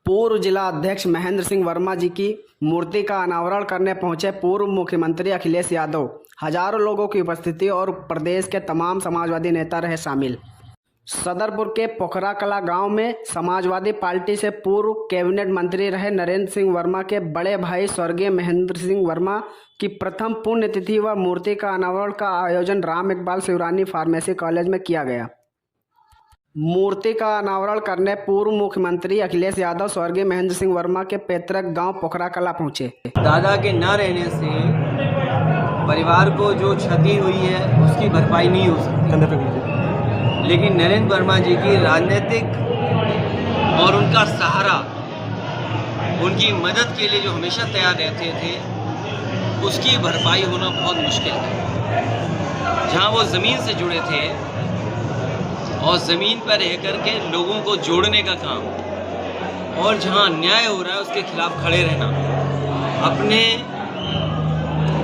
पूर्व जिला अध्यक्ष महेंद्र सिंह वर्मा जी की मूर्ति का अनावरण करने पहुंचे पूर्व मुख्यमंत्री अखिलेश यादव। हजारों लोगों की उपस्थिति और प्रदेश के तमाम समाजवादी नेता रहे शामिल। सदरपुर के पोखरा कला गांव में समाजवादी पार्टी से पूर्व कैबिनेट मंत्री रहे नरेंद्र सिंह वर्मा के बड़े भाई स्वर्गीय महेंद्र सिंह वर्मा की प्रथम पुण्यतिथि व मूर्ति का अनावरण का आयोजन राम इकबाल शिवरानी फार्मेसी कॉलेज में किया गया। मूर्ति का अनावरण करने पूर्व मुख्यमंत्री अखिलेश यादव स्वर्गीय महेंद्र सिंह वर्मा के पैतृक गांव पोखरा कला पहुंचे। दादा के न रहने से परिवार को जो क्षति हुई है उसकी भरपाई नहीं हो सकती, लेकिन नरेंद्र वर्मा जी की राजनीतिक और उनका सहारा, उनकी मदद के लिए जो हमेशा तैयार रहते थे, उसकी भरपाई होना बहुत मुश्किल है। जहाँ वो ज़मीन से जुड़े थे और ज़मीन पर रह कर के लोगों को जोड़ने का काम, और जहाँ अन्याय हो रहा है उसके खिलाफ खड़े रहना, अपने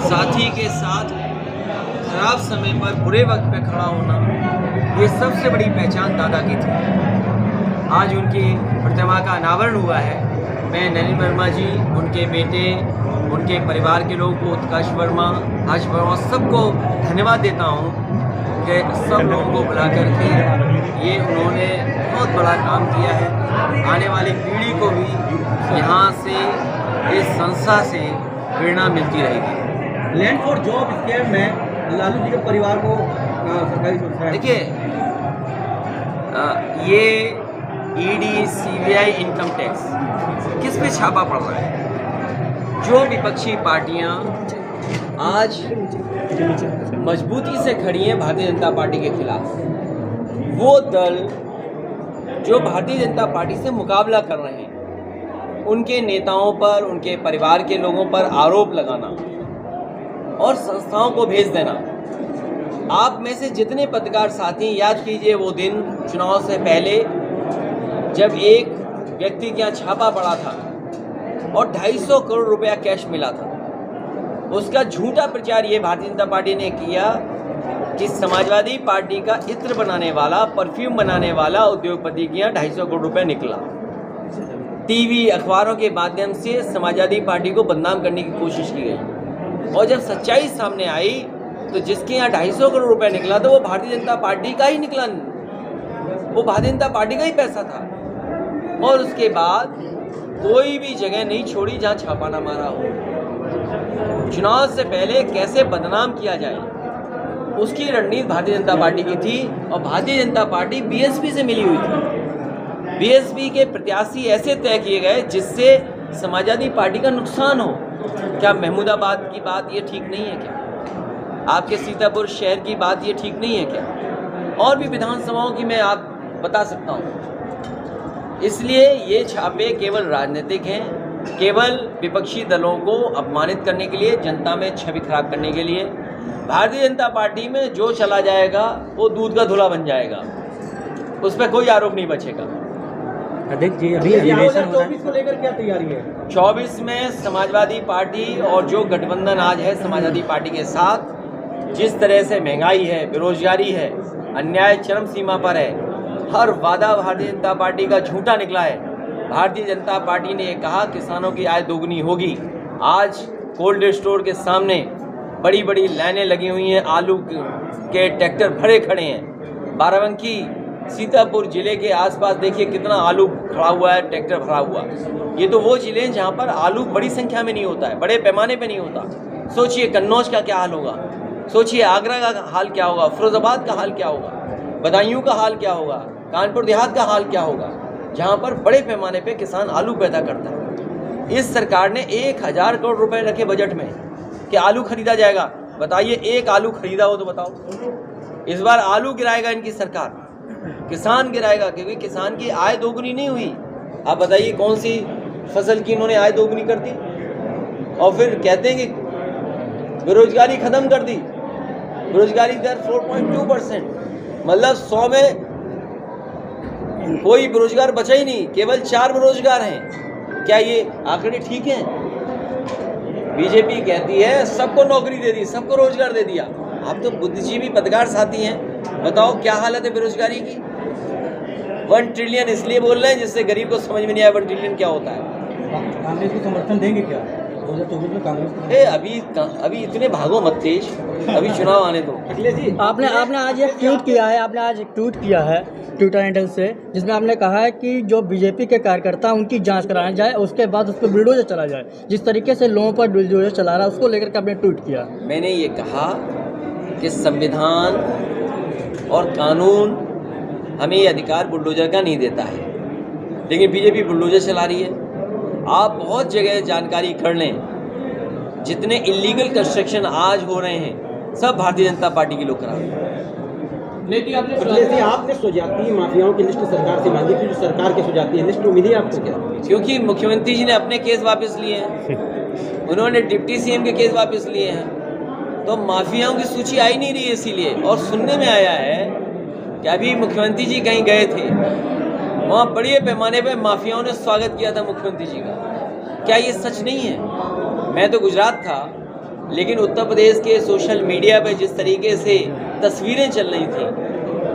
साथी के साथ खराब समय पर बुरे वक्त पे खड़ा होना, ये सबसे बड़ी पहचान दादा की थी। आज उनकी प्रतिमा का अनावरण हुआ है। मैं नरेंद्र वर्मा जी, उनके बेटे, उनके परिवार के लोगों को, उत्कर्ष वर्मा, हर्ष वर्मा, सबको धन्यवाद देता हूँ कि सब लोगों को बुला करके ये उन्होंने बहुत बड़ा काम किया है। आने वाली पीढ़ी को भी यहाँ से, इस संस्था से प्रेरणा मिलती रहेगी। लैंड फॉर जॉब स्कीम में लालू जी के परिवार को सरकारी सुविधा, देखिए, ये ईडी, सीबीआई, इनकम टैक्स किस पे छापा पड़ रहा है? जो विपक्षी पार्टियां आज मजबूती से खड़ी हैं भारतीय जनता पार्टी के खिलाफ, वो दल जो भारतीय जनता पार्टी से मुकाबला कर रहे हैं, उनके नेताओं पर, उनके परिवार के लोगों पर आरोप लगाना और संस्थाओं को भेज देना। आप में से जितने पत्रकार साथी याद कीजिए वो दिन चुनाव से पहले जब एक व्यक्ति के यहाँ छापा पड़ा था और 250 करोड़ रुपया कैश मिला था। उसका झूठा प्रचार ये भारतीय जनता पार्टी ने किया कि समाजवादी पार्टी का इत्र बनाने वाला, परफ्यूम बनाने वाला उद्योगपति के यहाँ 250 करोड़ रुपया निकला। टीवी, अखबारों के माध्यम से समाजवादी पार्टी को बदनाम करने की कोशिश की गई, और जब सच्चाई सामने आई तो जिसके यहाँ 250 करोड़ रुपया निकला था वो भारतीय जनता पार्टी का ही निकला, वो भारतीय जनता पार्टी का ही पैसा था। और उसके बाद कोई भी जगह नहीं छोड़ी जहाँ छापा ना मारा हो। चुनाव से पहले कैसे बदनाम किया जाए, उसकी रणनीति भारतीय जनता पार्टी की थी। और भारतीय जनता पार्टी बीएसपी से मिली हुई थी। बीएसपी के प्रत्याशी ऐसे तय किए गए जिससे समाजवादी पार्टी का नुकसान हो। क्या महमूदाबाद की बात ये ठीक नहीं है? क्या आपके सीतापुर शहर की बात ये ठीक नहीं है? क्या और भी विधानसभाओं की मैं आप बता सकता हूँ। इसलिए ये छापे केवल राजनीतिक हैं, केवल विपक्षी दलों को अपमानित करने के लिए, जनता में छवि खराब करने के लिए। भारतीय जनता पार्टी में जो चला जाएगा वो दूध का धुला बन जाएगा, उस पर कोई आरोप नहीं बचेगा। अध्यक्ष जी, अभी 2024 को लेकर क्या तैयारी है? 24 में समाजवादी पार्टी और जो गठबंधन आज है समाजवादी पार्टी के साथ, जिस तरह से महंगाई है, बेरोजगारी है, अन्याय चरम सीमा पर है, हर वादा भारतीय जनता पार्टी का झूठा निकला है। भारतीय जनता पार्टी ने कहा किसानों की आय दोगुनी होगी। आज कोल्ड स्टोर के सामने बड़ी बड़ी लाइनें लगी हुई हैं, आलू के ट्रैक्टर भरे खड़े हैं। बाराबंकी, सीतापुर जिले के आसपास देखिए कितना आलू खड़ा हुआ है, ट्रैक्टर भरा हुआ। ये तो वो जिले हैं जहाँ पर आलू बड़ी संख्या में नहीं होता है, बड़े पैमाने पर नहीं होता। सोचिए कन्नौज का क्या हाल होगा, सोचिए आगरा का हाल क्या होगा, फिरोजाबाद का हाल क्या होगा, बदायूं का हाल क्या होगा, कानपुर देहात का हाल क्या होगा, जहाँ पर बड़े पैमाने पे किसान आलू पैदा करता है। इस सरकार ने 1000 करोड़ रुपए रखे बजट में कि आलू खरीदा जाएगा। बताइए, एक आलू खरीदा हो तो बताओ। इस बार आलू गिराएगा इनकी सरकार, किसान गिराएगा, क्योंकि किसान की आय दोगुनी नहीं हुई। आप बताइए कौन सी फसल की इन्होंने आय दोगुनी कर दी? और फिर कहते हैं कि बेरोजगारी खत्म कर दी। बेरोजगारी दर 4.2%, मतलब 100 में कोई बेरोजगार बचा ही नहीं, केवल 4 बेरोजगार हैं। क्या ये आंकड़े ठीक हैं? बीजेपी कहती है सबको नौकरी दे दी, सबको रोजगार दे दिया। आप तो बुद्धिजीवी पत्रकार साथी हैं, बताओ क्या हालत है बेरोजगारी की? 1 ट्रिलियन इसलिए बोल रहे हैं जिससे गरीब को समझ में नहीं आया 1 ट्रिलियन क्या होता है। कांग्रेस को समर्थन देंगे क्या 2024 में कांग्रेस को? अभी इतने भागो मत तेज, अभी चुनाव आने दो। अखिलेश जी आपने आज एक ट्वीट किया है, ट्विटर हैंडल से, जिसमें आपने कहा है कि जो बीजेपी के कार्यकर्ता उनकी जांच कराया जाए, उसके बाद उस पर बुलडोजर चला जाए। जिस तरीके से लोगों पर बुलडोजर चला रहा है उसको लेकर के आपने ट्वीट किया। मैंने ये कहा कि संविधान और कानून हमें ये अधिकार बुलडोजर का नहीं देता है, लेकिन बीजेपी बुलडोजर चला रही है। आप बहुत जगह जानकारी कर लें, जितने इलीगल कंस्ट्रक्शन आज हो रहे हैं सब भारतीय जनता पार्टी के लोग करा रहे हैं। अखिलेश जी, आपने सुजातीय माफियाओं की लिस्ट सरकार से मांगी थी, जो सरकार की सुजातीय लिस्ट मिली आपको क्या? क्योंकि मुख्यमंत्री जी ने अपने केस वापस लिए हैं, उन्होंने डिप्टी सीएम के केस वापस लिए हैं, तो माफियाओं की सूची आई नहीं रही है इसीलिए। और सुनने में आया है कि अभी मुख्यमंत्री जी कहीं गए थे, वहाँ बड़े पैमाने पर माफियाओं ने स्वागत किया था मुख्यमंत्री जी का। क्या ये सच नहीं है? मैं तो गुजरात था, लेकिन उत्तर प्रदेश के सोशल मीडिया पे जिस तरीके से तस्वीरें चल रही थी,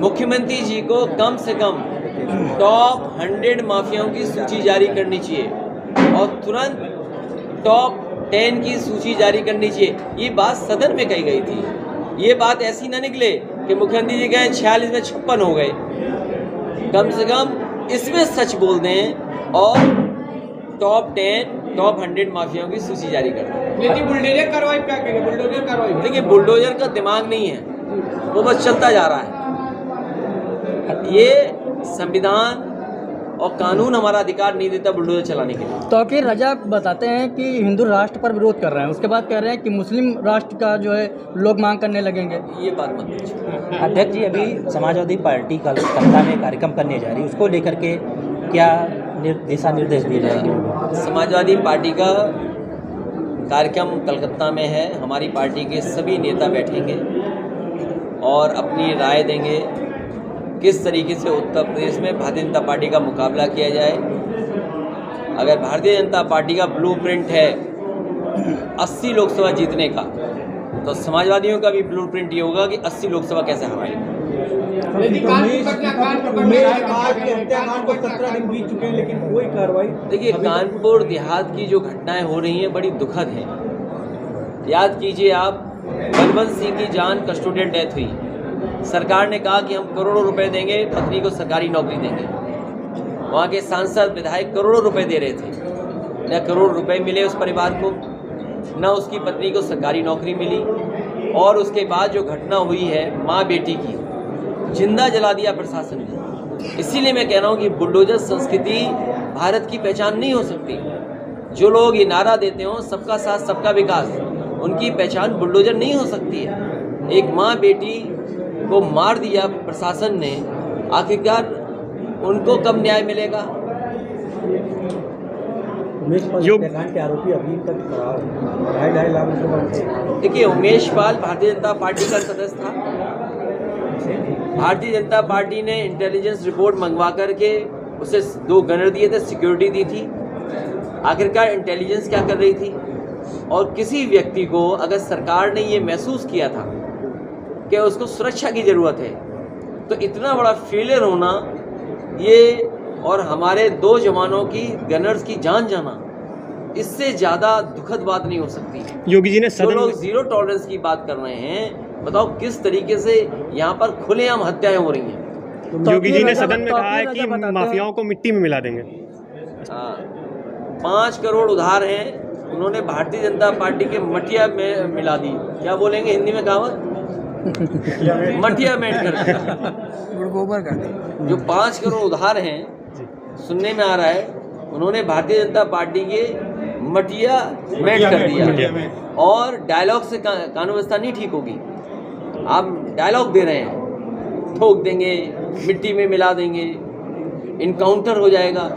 मुख्यमंत्री जी को कम से कम टॉप 100 माफियाओं की सूची जारी करनी चाहिए और तुरंत टॉप 10 की सूची जारी करनी चाहिए। ये बात सदन में कही गई थी। ये बात ऐसी ना निकले कि मुख्यमंत्री जी कहें 46 में 56 हो गए। कम से कम इसमें सच बोल दें और टॉप 10 टॉप 100 माफियाओं की सूची जारी कर दें। लेकिन बुलडोजर कार्रवाई क्या करेंगे? बुलडोजर कार्रवाई देखिए, बुलडोजर का दिमाग नहीं है, वो बस चलता जा रहा है। ये संविधान और कानून हमारा अधिकार नहीं देता बुलडोजर चलाने के लिए। तौकीर रजा बताते हैं कि हिंदू राष्ट्र पर विरोध कर रहे हैं, उसके बाद कह रहे हैं कि मुस्लिम राष्ट्र का जो है लोग मांग करने लगेंगे। ये बात मत पूछिए। अध्यक्ष जी, अभी समाजवादी पार्टी कलकत्ता में कार्यक्रम करने जा रही है, उसको लेकर के क्या दिशा निर्देश दिए जाएंगे? समाजवादी पार्टी का कार्यक्रम कलकत्ता में है। हमारी पार्टी के सभी नेता बैठेंगे और अपनी राय देंगे किस तरीके से उत्तर प्रदेश में भारतीय जनता पार्टी का मुकाबला किया जाए। अगर भारतीय जनता पार्टी का ब्लूप्रिंट है 80 लोकसभा जीतने का, तो समाजवादियों का भी ब्लूप्रिंट ये होगा कि 80 लोकसभा कैसे हराएंगे। लेकिन कोई कार्रवाई। देखिए, कानपुर देहात की जो घटनाएं हो रही हैं बड़ी दुखद हैं। याद कीजिए आप, बलवंत सिंह की जान कस्टोडियल डेथ हुई, सरकार ने कहा कि हम करोड़ों रुपए देंगे, पत्नी को सरकारी नौकरी देंगे। वहाँ के सांसद विधायक करोड़ों रुपए दे रहे थे, न करोड़ रुपए मिले उस परिवार को, न उसकी पत्नी को सरकारी नौकरी मिली। और उसके बाद जो घटना हुई है माँ बेटी की, जिंदा जला दिया प्रशासन ने। इसीलिए मैं कह रहा हूँ कि बुलडोजर संस्कृति भारत की पहचान नहीं हो सकती। जो लोग ये नारा देते हो सबका साथ सबका विकास, उनकी पहचान बुलडोजर नहीं हो सकती है। एक माँ बेटी को मार दिया प्रशासन ने, आखिरकार उनको कब न्याय मिलेगा? उमेश पाल हत्याकांड के आरोपी अभी तक फरार हैं। 2.5 लाख रुपये। देखिए, उमेश पाल भारतीय जनता पार्टी का सदस्य था। भारतीय जनता पार्टी ने इंटेलिजेंस रिपोर्ट मंगवा करके उसे 2 गनर दिए थे, सिक्योरिटी दी थी। आखिरकार इंटेलिजेंस क्या कर रही थी? और किसी व्यक्ति को अगर सरकार ने ये महसूस किया था कि उसको सुरक्षा की ज़रूरत है, तो इतना बड़ा फेलियर होना ये, और हमारे 2 जवानों की गनर्स की जान जाना, इससे ज़्यादा दुखद बात नहीं हो सकती। योगी जी ने जो लोग जीरो टॉलरेंस की बात कर रहे हैं, बताओ किस तरीके से यहाँ पर खुलेआम हत्याएं हो रही हैं। योगी जी ने सदन में कहा है कि माफियाओं को मिट्टी में मिला देंगे। 5 करोड़ उधार हैं, उन्होंने भारतीय जनता पार्टी के मटिया में मिला दी। क्या बोलेंगे हिंदी में कहावत? मटिया में कर दिया। जो 5 करोड़ उधार हैं, सुनने में आ रहा है उन्होंने भारतीय जनता पार्टी के मटिया मेट कर दिया। और डायलॉग से कानून व्यवस्था नहीं ठीक होगी। आप डायलॉग दे रहे हैं, ठोक देंगे, मिट्टी में मिला देंगे, इनकाउंटर हो जाएगा।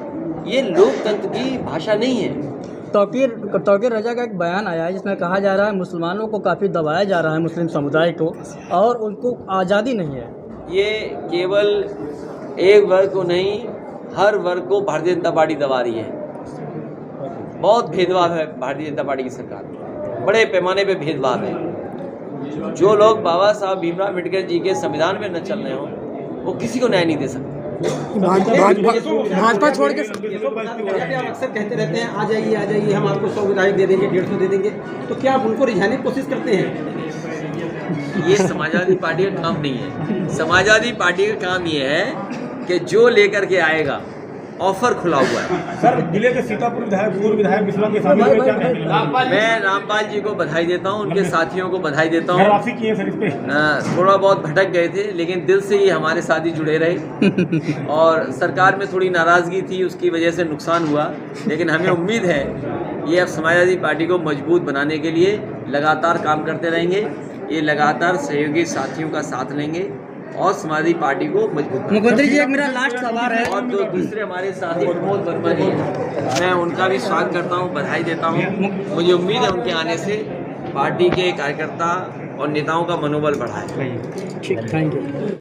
ये लोकतंत्र की भाषा नहीं है। तौकीर रजा का एक बयान आया है जिसमें कहा जा रहा है मुसलमानों को काफ़ी दबाया जा रहा है, मुस्लिम समुदाय को, और उनको आज़ादी नहीं है। ये केवल एक वर्ग को नहीं, हर वर्ग को भारतीय जनता पार्टी दबा रही है। बहुत भेदभाव है भारतीय जनता पार्टी की सरकार में, बड़े पैमाने पे भेदभाव है। जो लोग बाबा साहब भीमराव अम्बेडकर जी के संविधान में न चल रहे हों, वो किसी को न्याय नहीं दे सकते। भाजपा छोड़ के आप अक्सर कहते रहते हैं आ जाइए हम आपको 100 विधायक दे देंगे 150 दे देंगे, तो क्या आप उनको रिझाने की कोशिश करते हैं? ये समाजवादी पार्टी का काम नहीं है। समाजवादी पार्टी का काम ये है कि जो लेकर के आएगा, ऑफर खुला हुआ है। सर, जिले के सीतापुर विधायक पूर्व विधायक बिस्वा के शामिल हुए, क्या कहेंगे? मैं रामपाल जी को बधाई देता हूँ, उनके साथियों को बधाई देता हूँ। वापसी की है सर इस पे? थोड़ा बहुत भटक गए थे, लेकिन दिल से ही हमारे साथ ही जुड़े रहे। और सरकार में थोड़ी नाराज़गी थी, उसकी वजह से नुकसान हुआ, लेकिन हमें उम्मीद है ये अब समाजवादी पार्टी को मजबूत बनाने के लिए लगातार काम करते रहेंगे। ये लगातार सहयोगी साथियों का साथ लेंगे और समाजवादी पार्टी को मजबूत। मुख्यमंत्री जी, एक मेरा लास्ट सवाल है। और जो दूसरे हमारे साथी प्रमोद वर्मा जी, मैं उनका भी स्वागत करता हूं, बधाई देता हूं। मुझे उम्मीद है उनके आने से पार्टी के कार्यकर्ता और नेताओं का मनोबल बढ़ा है। ठीक, थैंक यू।